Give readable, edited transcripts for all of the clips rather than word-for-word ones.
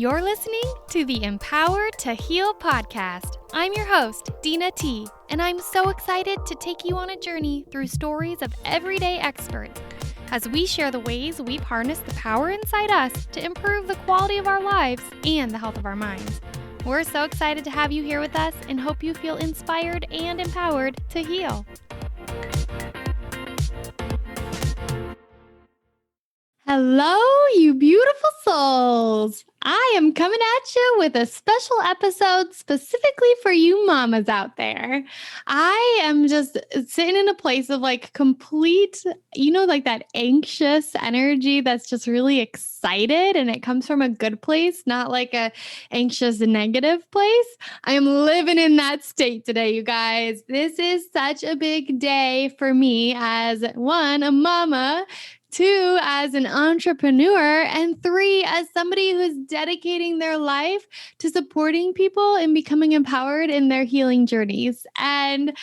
You're listening to the Empower to Heal podcast. I'm your host, Dina T, and I'm so excited to take you on a journey through stories of everyday experts as we share the ways we've harnessed the power inside us to improve the quality of our lives and the health of our minds. We're so excited to have you here with us and hope you feel inspired and empowered to heal. Hello, you beautiful souls. I am coming at you with a special episode specifically for you mamas out there. I am just sitting in a place of complete, that anxious energy that's just really excited, and it comes from a good place, not like a anxious negative place. I am living in that state today, you guys. This is such a big day for me as one, a mama, two, as an entrepreneur, and three, as somebody who's dedicating their life to supporting people and becoming empowered in their healing journeys. And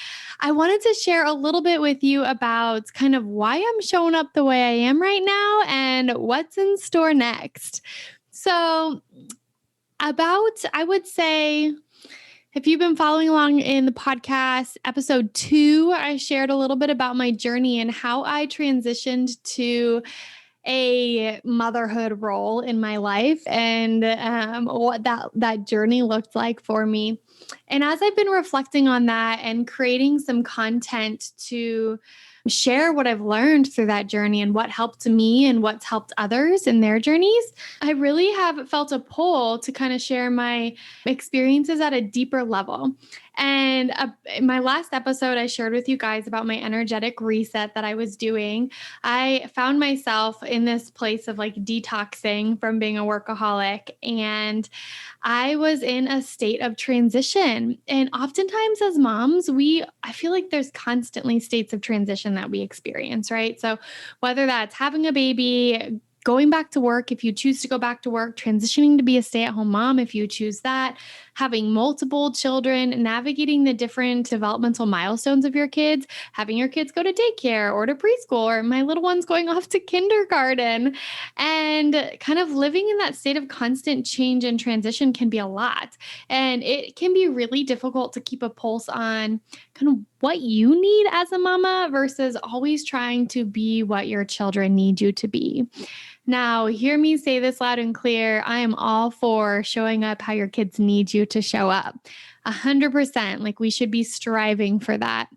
I wanted to share a little bit with you about kind of why I'm showing up the way I am right now and what's in store next. So I would say, if you've been following along in the podcast, episode 2, I shared a little bit about my journey and how I transitioned to a motherhood role in my life and what that journey looked like for me. And as I've been reflecting on that and creating some content to share what I've learned through that journey and what helped me and what's helped others in their journeys, I really have felt a pull to kind of share my experiences at a deeper level. And in my last episode, I shared with you guys about my energetic reset that I was doing. I found myself in this place of detoxing from being a workaholic, and I was in a state of transition. And oftentimes as moms, I feel like there's constantly states of transition that we experience, right? So whether that's having a baby, going back to work, if you choose to go back to work, transitioning to be a stay-at-home mom, if you choose that, having multiple children, navigating the different developmental milestones of your kids, having your kids go to daycare or to preschool, or my little one's going off to kindergarten, and kind of living in that state of constant change and transition can be a lot. And it can be really difficult to keep a pulse on kind of what you need as a mama versus always trying to be what your children need you to be. Now, hear me say this loud and clear. I am all for showing up how your kids need you to show up. 100%. We should be striving for that.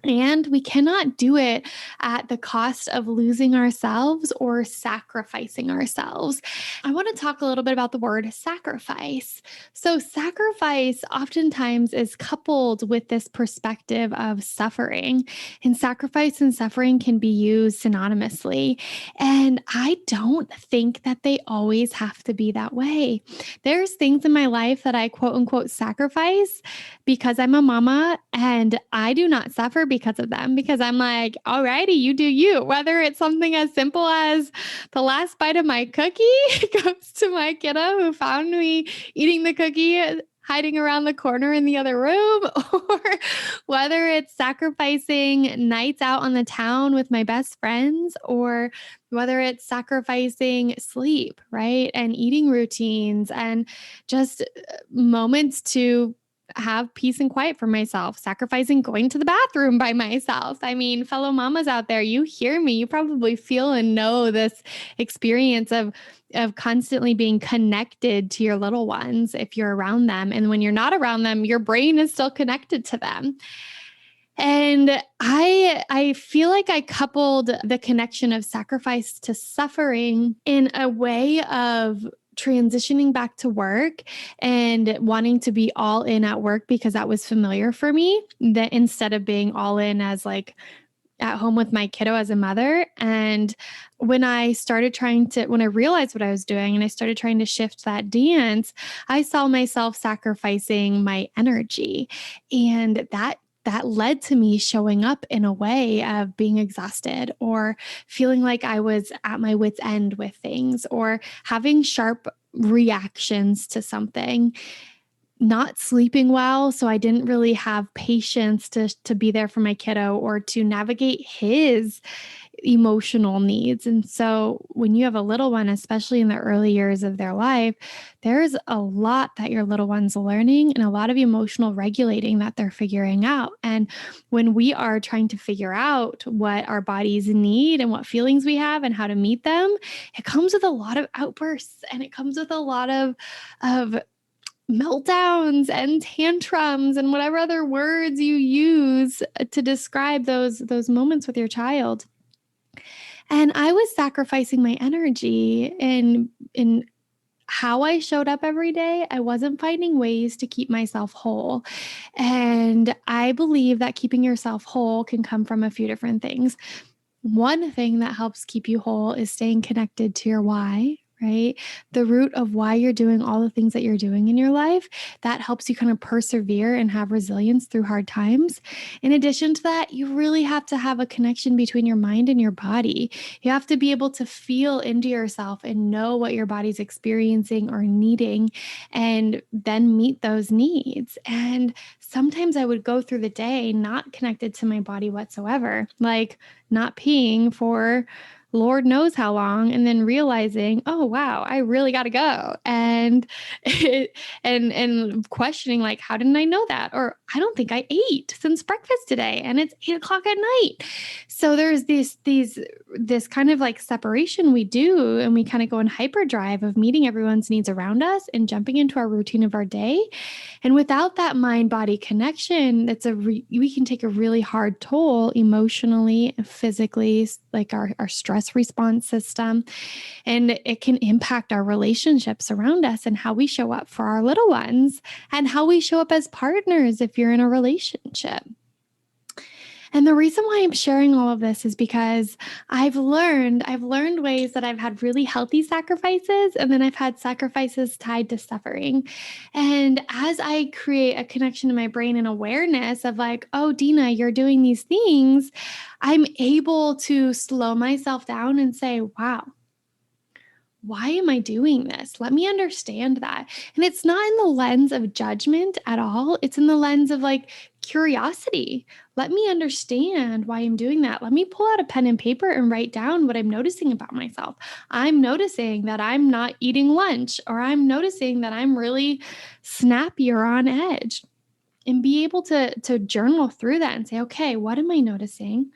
And we cannot do it at the cost of losing ourselves or sacrificing ourselves. I want to talk a little bit about the word sacrifice. So sacrifice oftentimes is coupled with this perspective of suffering, and sacrifice and suffering can be used synonymously. And I don't think that they always have to be that way. There's things in my life that I quote unquote sacrifice because I'm a mama, and I do not suffer because of them, because I'm like, alrighty, you do you. Whether it's something as simple as the last bite of my cookie goes to my kiddo who found me eating the cookie hiding around the corner in the other room, or whether it's sacrificing nights out on the town with my best friends, or whether it's sacrificing sleep, right? And eating routines and just moments to have peace and quiet for myself, sacrificing going to the bathroom by myself. I mean, fellow mamas out there, you hear me, you probably feel and know this experience of constantly being connected to your little ones if you're around them. And when you're not around them, your brain is still connected to them. And I feel like I coupled the connection of sacrifice to suffering in a way of transitioning back to work and wanting to be all in at work because that was familiar for me, that instead of being all in as at home with my kiddo as a mother. And when I realized what I was doing and I started trying to shift that dance, I saw myself sacrificing my energy. And that led to me showing up in a way of being exhausted or feeling like I was at my wit's end with things or having sharp reactions to something, not sleeping well. So I didn't really have patience to be there for my kiddo or to navigate his emotional needs. And so when you have a little one, especially in the early years of their life, there's a lot that your little one's learning and a lot of emotional regulating that they're figuring out. And when we are trying to figure out what our bodies need and what feelings we have and how to meet them, it comes with a lot of outbursts and it comes with a lot of meltdowns and tantrums and whatever other words you use to describe those moments with your child. And I was sacrificing my energy in how I showed up every day. I wasn't finding ways to keep myself whole. And I believe that keeping yourself whole can come from a few different things. One thing that helps keep you whole is staying connected to your why, right? The root of why you're doing all the things that you're doing in your life, that helps you kind of persevere and have resilience through hard times. In addition to that, you really have to have a connection between your mind and your body. You have to be able to feel into yourself and know what your body's experiencing or needing, and then meet those needs. And sometimes I would go through the day not connected to my body whatsoever, like not peeing for Lord knows how long, and then realizing, oh wow, I really got to go, and and questioning like, how didn't I know that? Or I don't think I ate since breakfast today, and it's 8 o'clock at night. So there's this kind of like separation we do, and we kind of go in hyperdrive of meeting everyone's needs around us and jumping into our routine of our day. And without that mind body connection, we can take a really hard toll emotionally, physically, like our stress response system. And it can impact our relationships around us and how we show up for our little ones and how we show up as partners if you're in a relationship. And the reason why I'm sharing all of this is because I've learned ways that I've had really healthy sacrifices, and then I've had sacrifices tied to suffering. And as I create a connection in my brain and awareness of like, oh, Dina, you're doing these things, I'm able to slow myself down and say, wow, why am I doing this? Let me understand that. And it's not in the lens of judgment at all. It's in the lens of like curiosity. Let me understand why I'm doing that. Let me pull out a pen and paper and write down what I'm noticing about myself. I'm noticing that I'm not eating lunch, or I'm noticing that I'm really snappy or on edge. And be able to journal through that and say, okay, what am I noticing?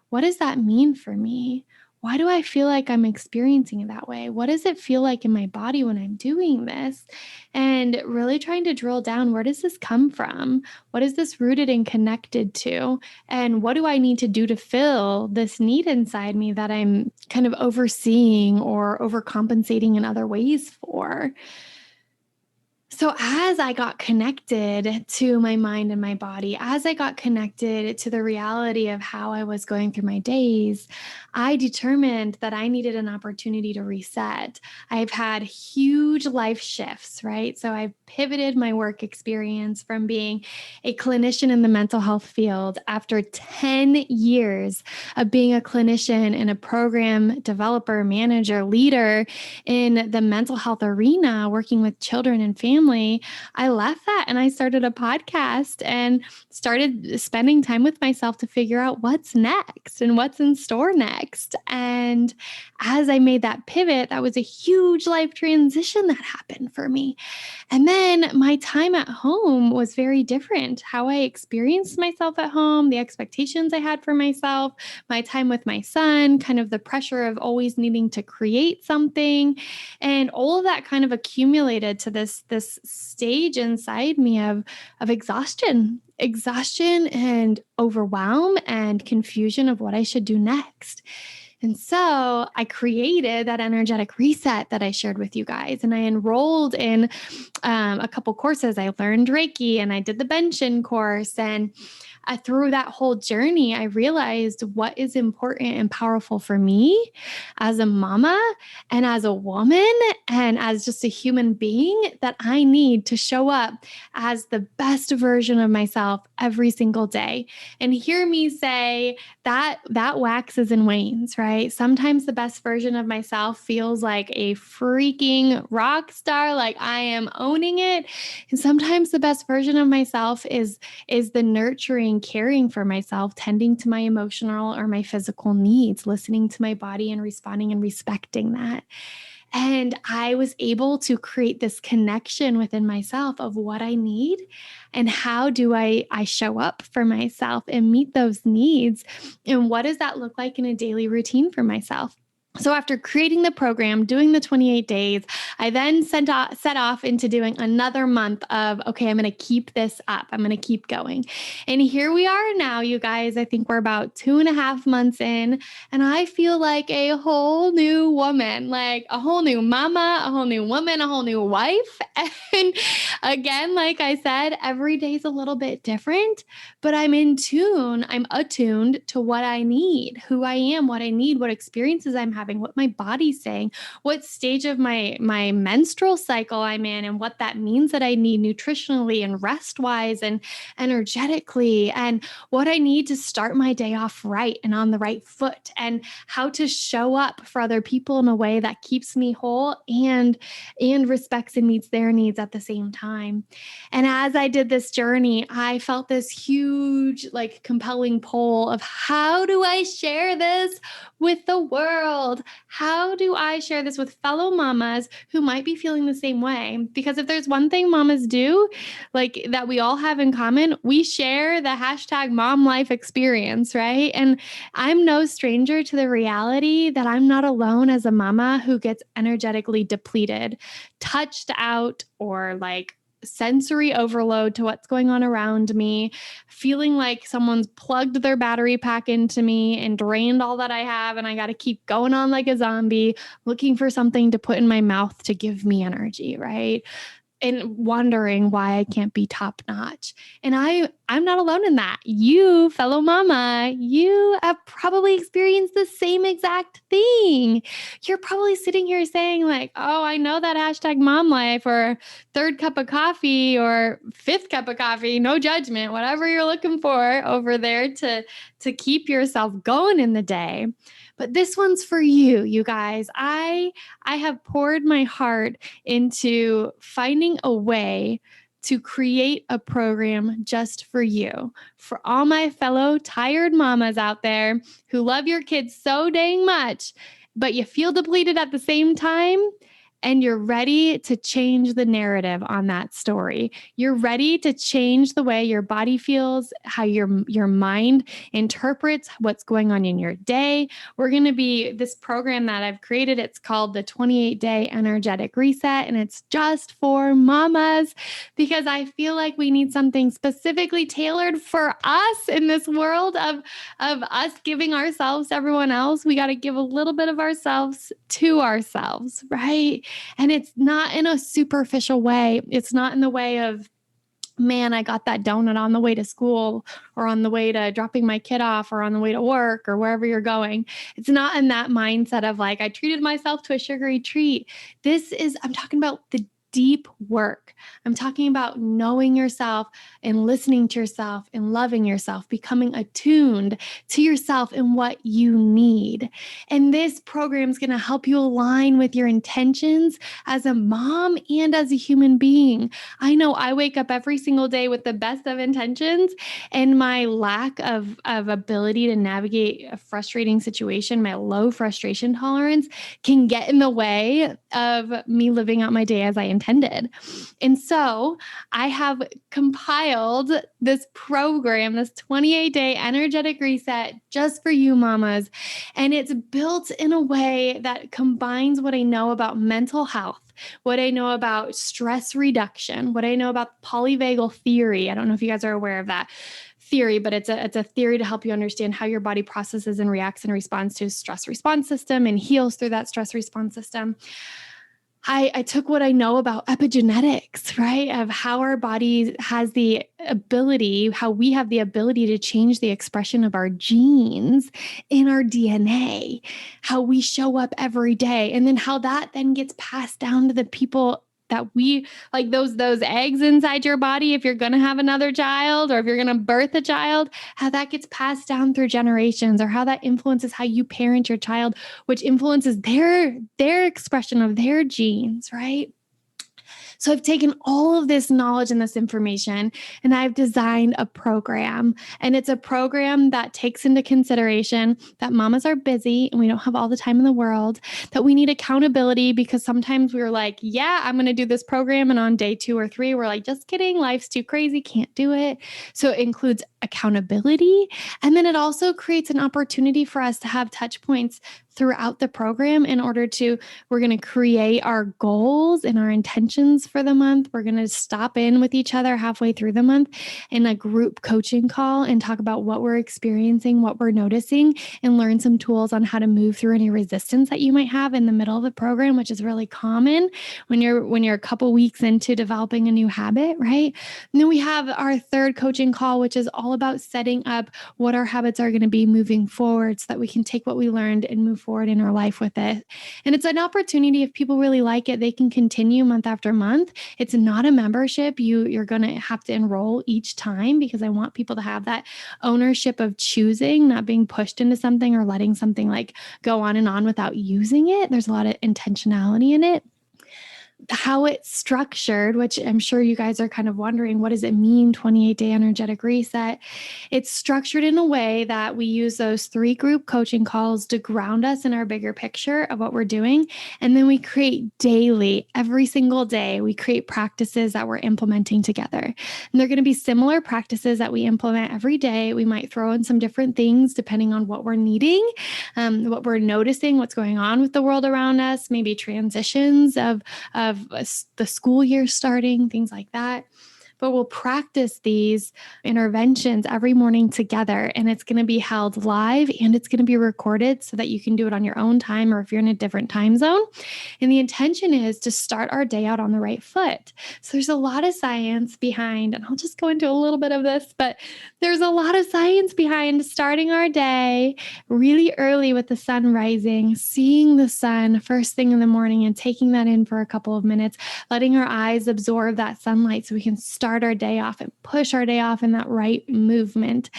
What does that mean for me? Why do I feel like I'm experiencing it that way? What does it feel like in my body when I'm doing this? And really trying to drill down, where does this come from? What is this rooted and connected to? And what do I need to do to fill this need inside me that I'm kind of overseeing or overcompensating in other ways for? So as I got connected to my mind and my body, as I got connected to the reality of how I was going through my days, I determined that I needed an opportunity to reset. I've had huge life shifts, right? So I've pivoted my work experience from being a clinician in the mental health field after 10 years of being a clinician and a program developer, manager, leader in the mental health arena, working with children and families. I left that and I started a podcast and started spending time with myself to figure out what's next and what's in store next. And as I made that pivot, that was a huge life transition that happened for me. And then my time at home was very different. How I experienced myself at home, the expectations I had for myself, my time with my son, kind of the pressure of always needing to create something. And all of that kind of accumulated to this stage inside me of exhaustion and overwhelm and confusion of what I should do next. And so I created that energetic reset that I shared with you guys. And I enrolled in a couple courses. I learned Reiki and I did the Benshin course. And through that whole journey, I realized what is important and powerful for me as a mama and as a woman and as just a human being, that I need to show up as the best version of myself every single day. And hear me say that waxes and wanes, right? Sometimes the best version of myself feels like a freaking rock star, like I am owning it. And sometimes the best version of myself is the nurturing and caring for myself, tending to my emotional or my physical needs, listening to my body and responding and respecting that. And I was able to create this connection within myself of what I need and how do I show up for myself and meet those needs. And what does that look like in a daily routine for myself? So after creating the program, doing the 28 days, I then set off into doing another month of, okay, I'm going to keep this up. I'm going to keep going. And here we are now, you guys. I think we're about 2.5 months in, and I feel like a whole new woman, like a whole new mama, a whole new woman, a whole new wife. And again, like I said, every day is a little bit different, but I'm attuned to what I need, who I am, what I need, what experiences I'm having, what my body's saying, what stage of my menstrual cycle I'm in, and what that means that I need nutritionally and rest-wise and energetically, and what I need to start my day off right and on the right foot, and how to show up for other people in a way that keeps me whole and respects and meets their needs at the same time. And as I did this journey, I felt this huge, like, compelling pull of how do I share this with the world? How do I share this with fellow mamas who might be feeling the same way? Because if there's one thing mamas do, like, that we all have in common, we share the hashtag mom life experience, right? And I'm no stranger to the reality that I'm not alone as a mama who gets energetically depleted, touched out, or like sensory overload to what's going on around me, feeling like someone's plugged their battery pack into me and drained all that I have, and I got to keep going on like a zombie, looking for something to put in my mouth to give me energy, right? And wondering why I can't be top notch. And I'm not alone in that. You, fellow mama, you have probably experienced the same exact thing. You're probably sitting here saying like, oh, I know that hashtag mom life, or third cup of coffee, or fifth cup of coffee, no judgment, whatever you're looking for over there to keep yourself going in the day. But this one's for you, you guys. I have poured my heart into finding a way to create a program just for you, for all my fellow tired mamas out there who love your kids so dang much, but you feel depleted at the same time. And you're ready to change the narrative on that story. You're ready to change the way your body feels, how your mind interprets what's going on in your day. We're going to be this program that I've created. It's called the 28-day energetic reset, and it's just for mamas because I feel like we need something specifically tailored for us in this world of us giving ourselves to everyone else. We got to give a little bit of ourselves to ourselves, right? And it's not in a superficial way. It's not in the way of, man, I got that donut on the way to school, or on the way to dropping my kid off, or on the way to work, or wherever you're going. It's not in that mindset of like, I treated myself to a sugary treat. I'm talking about the deep work. I'm talking about knowing yourself and listening to yourself and loving yourself, becoming attuned to yourself and what you need. And this program is going to help you align with your intentions as a mom and as a human being. I know I wake up every single day with the best of intentions, and my lack of ability to navigate a frustrating situation, my low frustration tolerance, can get in the way of me living out my day as I intended. And so I have compiled this program, this 28-day energetic reset just for you mamas. And it's built in a way that combines what I know about mental health, what I know about stress reduction, what I know about polyvagal theory. I don't know if you guys are aware of that theory, but it's a theory to help you understand how your body processes and reacts and responds to a stress response system and heals through that stress response system. I took what I know about epigenetics, right? Of how our body has the ability, how we have the ability to change the expression of our genes in our DNA, how we show up every day, and then how that then gets passed down to the people that we like, those eggs inside your body, if you're going to have another child, or if you're going to birth a child, how that gets passed down through generations, or how that influences how you parent your child, which influences their expression of their genes, right? So I've taken all of this knowledge and this information, and I've designed a program. And it's a program that takes into consideration that mamas are busy and we don't have all the time in the world, that we need accountability because sometimes we're like, yeah, I'm going to do this program. And on day 2 or 3, we're like, just kidding. Life's too crazy. Can't do it. So it includes accountability. And then it also creates an opportunity for us to have touch points throughout the program we're going to create our goals and our intentions for the month. We're going to stop in with each other halfway through the month in a group coaching call and talk about what we're experiencing, what we're noticing, and learn some tools on how to move through any resistance that you might have in the middle of the program, which is really common when you're a couple weeks into developing a new habit, right? And then we have our third coaching call, which is all about setting up what our habits are going to be moving forward so that we can take what we learned and move forward in our life with it. And it's an opportunity, if people really like it, they can continue month after month. It's not a membership. You're going to have to enroll each time because I want people to have that ownership of choosing, not being pushed into something or letting something like go on and on without using it. There's a lot of intentionality in it. How it's structured, which I'm sure you guys are kind of wondering, what does it mean, 28-day energetic reset? It's structured in a way that we use those 3 group coaching calls to ground us in our bigger picture of what we're doing. And then we create daily, every single day, we create practices that we're implementing together. And they're going to be similar practices that we implement every day. We might throw in some different things depending on what we're needing, what we're noticing, what's going on with the world around us, maybe transitions of the school year starting, things like that. But we'll practice these interventions every morning together, and it's going to be held live and it's going to be recorded so that you can do it on your own time or if you're in a different time zone. And the intention is to start our day out on the right foot. So there's a lot of science behind, and I'll just go into a little bit of this, but there's a lot of science behind starting our day really early with the sun rising, seeing the sun first thing in the morning and taking that in for a couple of minutes, letting our eyes absorb that sunlight so we can start our day off and push our day off in that right movement.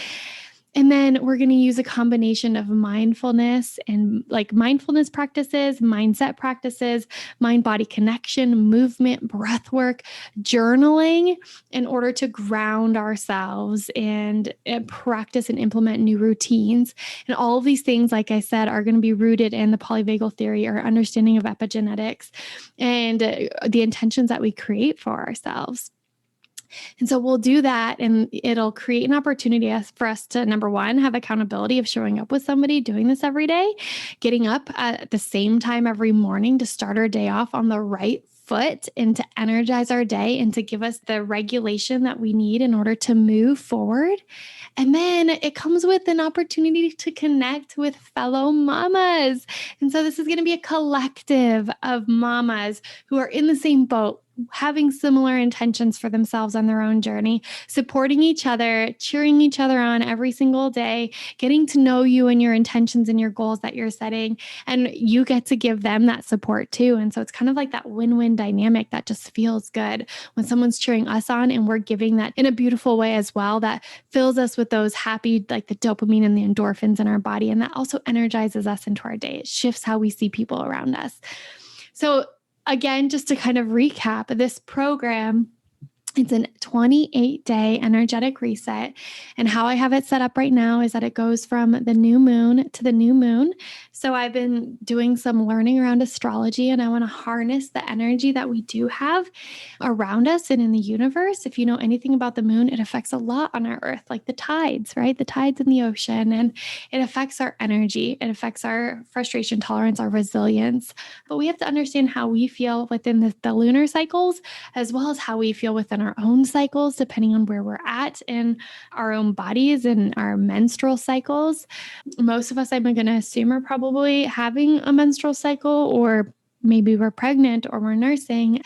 And then we're going to use a combination of mindfulness and like mindfulness practices, mindset practices, mind-body connection, movement, breath work, journaling in order to ground ourselves and practice and implement new routines. And all of these things, like I said, are going to be rooted in the polyvagal theory or understanding of epigenetics and the intentions that we create for ourselves. And so we'll do that, and it'll create an opportunity for us to, number one, have accountability of showing up with somebody, doing this every day, getting up at the same time every morning to start our day off on the right foot and to energize our day and to give us the regulation that we need in order to move forward. And then it comes with an opportunity to connect with fellow mamas. And so this is going to be a collective of mamas who are in the same boat, having similar intentions for themselves on their own journey, supporting each other, cheering each other on every single day, getting to know you and your intentions and your goals that you're setting. And you get to give them that support too. And so it's kind of like that win-win dynamic that just feels good when someone's cheering us on and we're giving that in a beautiful way as well, that fills us with those happy, like the dopamine and the endorphins in our body. And that also energizes us into our day. It shifts how we see people around us. So again, just to kind of recap, this program, it's a 28-day energetic reset. And how I have it set up right now is that it goes from the new moon to the new moon. So I've been doing some learning around astrology, and I want to harness the energy that we do have around us and in the universe. If you know anything about the moon, it affects a lot on our earth, like the tides, right? The tides in the ocean, and it affects our energy. It affects our frustration tolerance, our resilience. But we have to understand how we feel within the lunar cycles, as well as how we feel within our own cycles, depending on where we're at in our own bodies and our menstrual cycles. Most of us, I'm going to assume, are probably having a menstrual cycle, or maybe we're pregnant or we're nursing.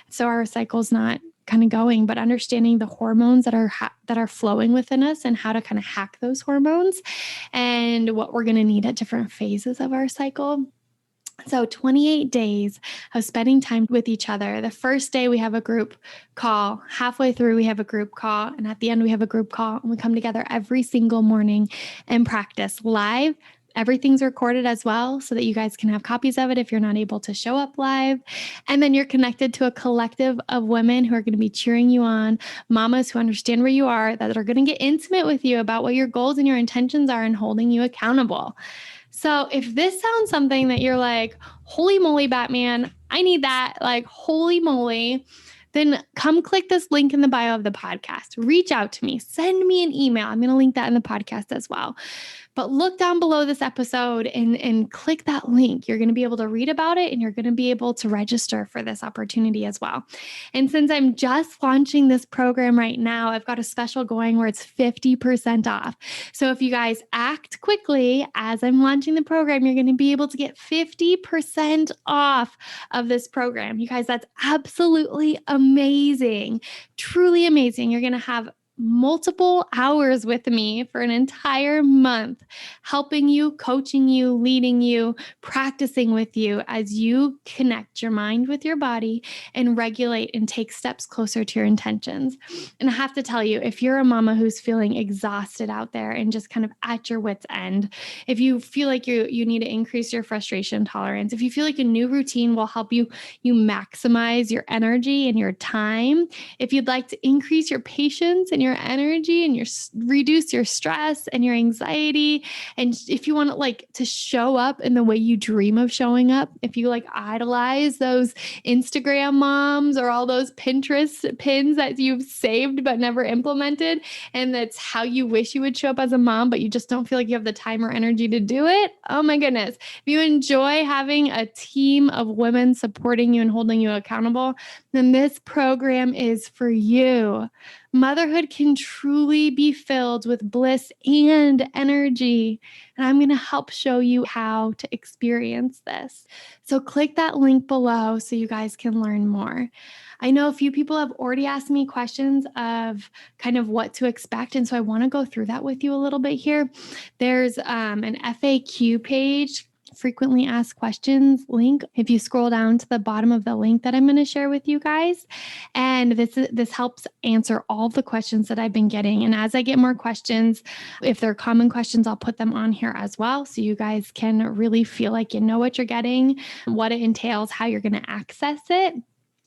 So our cycle's not kind of going, but understanding the hormones that are flowing within us and how to kind of hack those hormones and what we're going to need at different phases of our cycle. So 28 days of spending time with each other. The first day we have a group call. Halfway through we have a group call. And at the end we have a group call. And we come together every single morning and practice live Everything's recorded as well so that you guys can have copies of it if you're not able to show up live. And then you're connected to a collective of women who are going to be cheering you on, mamas who understand where you are, that are going to get intimate with you about what your goals and your intentions are and holding you accountable. So if this sounds something that you're like, holy moly, Batman, I need that, like, holy moly, then come click this link in the bio of the podcast. Reach out to me. Send me an email. I'm going to link that in the podcast as well. But look down below this episode and click that link. You're going to be able to read about it and you're going to be able to register for this opportunity as well. And since I'm just launching this program right now, I've got a special going where it's 50% off. So if you guys act quickly as I'm launching the program, you're going to be able to get 50% off of this program. You guys, that's absolutely amazing. Truly amazing. You're going to have multiple hours with me for an entire month, helping you, coaching you, leading you, practicing with you as you connect your mind with your body and regulate and take steps closer to your intentions. And I have to tell you, if you're a mama who's feeling exhausted out there and just kind of at your wit's end, if you feel like you need to increase your frustration tolerance, if you feel like a new routine will help you maximize your energy and your time, if you'd like to increase your patience and your energy and reduce your stress and your anxiety, and if you want to show up in the way you dream of showing up, if you idolize those Instagram moms or all those Pinterest pins that you've saved but never implemented, and that's how you wish you would show up as a mom, but you just don't feel like you have the time or energy to do it. Oh my goodness. If you enjoy having a team of women supporting you and holding you accountable, then this program is for you. Motherhood can truly be filled with bliss and energy, and I'm going to help show you how to experience this. So click that link below so you guys can learn more. I know a few people have already asked me questions of kind of what to expect, and so I want to go through that with you a little bit here. There's an FAQ page, frequently asked questions link, if you scroll down to the bottom of the link that I'm going to share with you guys. And this helps answer all the questions that I've been getting. And as I get more questions, if they're common questions, I'll put them on here as well, so you guys can really feel like you know what you're getting, what it entails, how you're going to access it.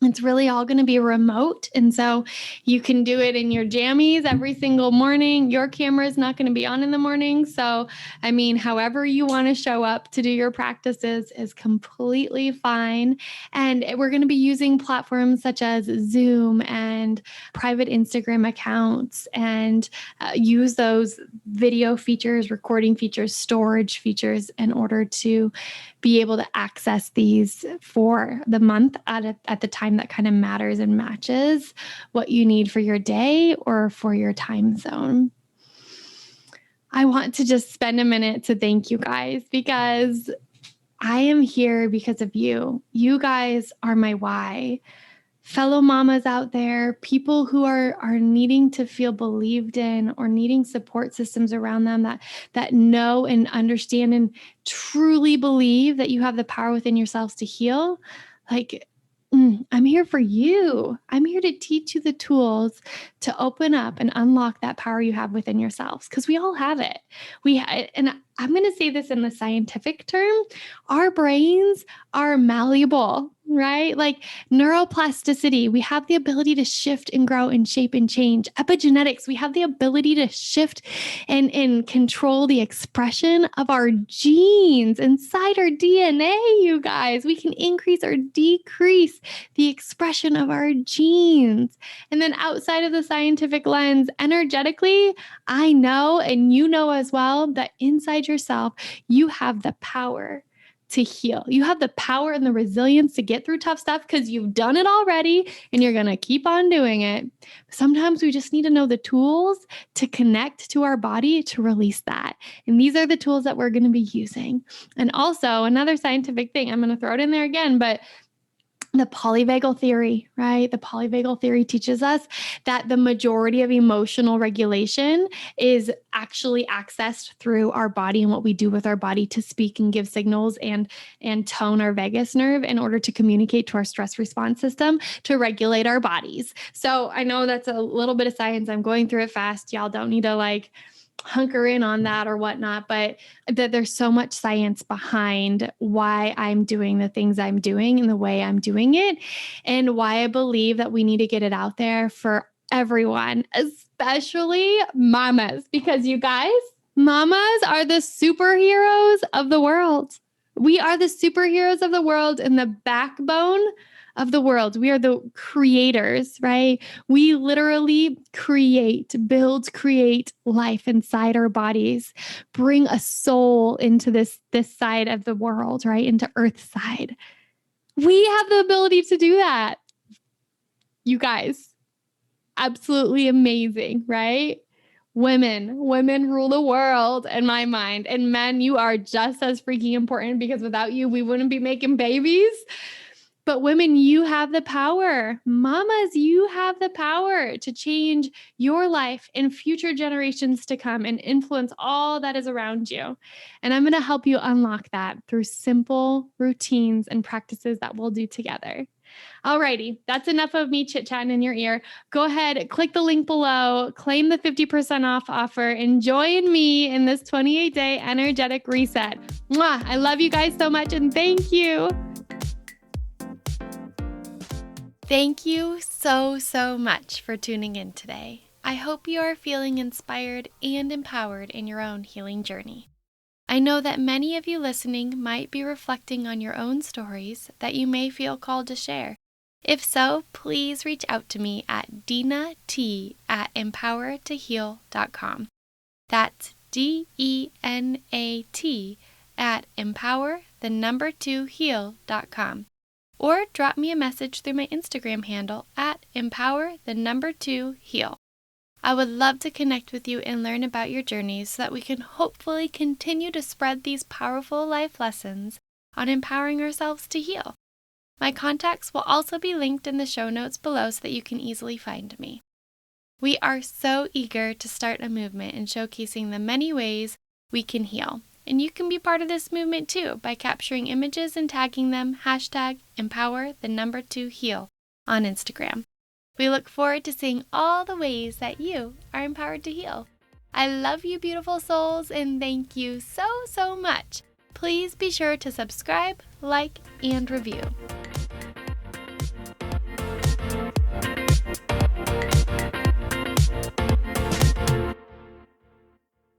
It's really all going to be remote. And so you can do it in your jammies every single morning. Your camera is not going to be on in the morning. So, however you want to show up to do your practices is completely fine. And we're going to be using platforms such as Zoom and private Instagram accounts, and use those video features, recording features, storage features in order to be able to access these for the month at the time that kind of matters and matches what you need for your day or for your time zone. I want to just spend a minute to thank you guys, because I am here because of you. You guys are my why. Fellow mamas out there, people who are needing to feel believed in or needing support systems around them that know and understand and truly believe that you have the power within yourselves to heal. I'm here for you. I'm here to teach you the tools to open up and unlock that power you have within yourselves, because we all have it. And I'm going to say this in the scientific term, our brains are malleable, right? Like neuroplasticity, we have the ability to shift and grow and shape and change. Epigenetics, we have the ability to shift and control the expression of our genes inside our DNA, you guys. We can increase or decrease the expression of our genes. And then outside of the scientific lens, energetically, I know, and you know as well, that inside yourself, you have the power to heal. You have the power and the resilience to get through tough stuff because you've done it already and you're going to keep on doing it. Sometimes we just need to know the tools to connect to our body to release that. And these are the tools that we're going to be using. And also another scientific thing, I'm going to throw it in there again, but the polyvagal theory, right? The polyvagal theory teaches us that the majority of emotional regulation is actually accessed through our body and what we do with our body to speak and give signals and tone our vagus nerve in order to communicate to our stress response system to regulate our bodies. So I know that's a little bit of science. I'm going through it fast. Y'all don't need to hunker in on that or whatnot, but that there's so much science behind why I'm doing the things I'm doing and the way I'm doing it, and why I believe that we need to get it out there for everyone, especially mamas, because you guys, mamas are the superheroes of the world. We are the superheroes of the world and the backbone of the world. We are the creators, right? We literally create life inside our bodies, bring a soul into this side of the world, right? Into Earth's side. We have the ability to do that. You guys, absolutely amazing, right? Women rule the world in my mind. And men, you are just as freaking important, because without you, we wouldn't be making babies. But women, you have the power. Mamas, you have the power to change your life and future generations to come and influence all that is around you. And I'm going to help you unlock that through simple routines and practices that we'll do together. Alrighty, that's enough of me chit-chatting in your ear. Go ahead, click the link below, claim the 50% off offer, and join me in this 28-day energetic reset. Mwah! I love you guys so much, and thank you. Thank you so much for tuning in today. I hope you are feeling inspired and empowered in your own healing journey. I know that many of you listening might be reflecting on your own stories that you may feel called to share. If so, please reach out to me at dinat@empowertoheal.com. That's DENAT@empower2heal.com. Or drop me a message through my Instagram handle at empower2heal. I would love to connect with you and learn about your journeys so that we can hopefully continue to spread these powerful life lessons on empowering ourselves to heal. My contacts will also be linked in the show notes below so that you can easily find me. We are so eager to start a movement in showcasing the many ways we can heal. And you can be part of this movement too by capturing images and tagging them #empower2heal on Instagram. We look forward to seeing all the ways that you are empowered to heal. I love you, beautiful souls, and thank you so much. Please be sure to subscribe, like, and review.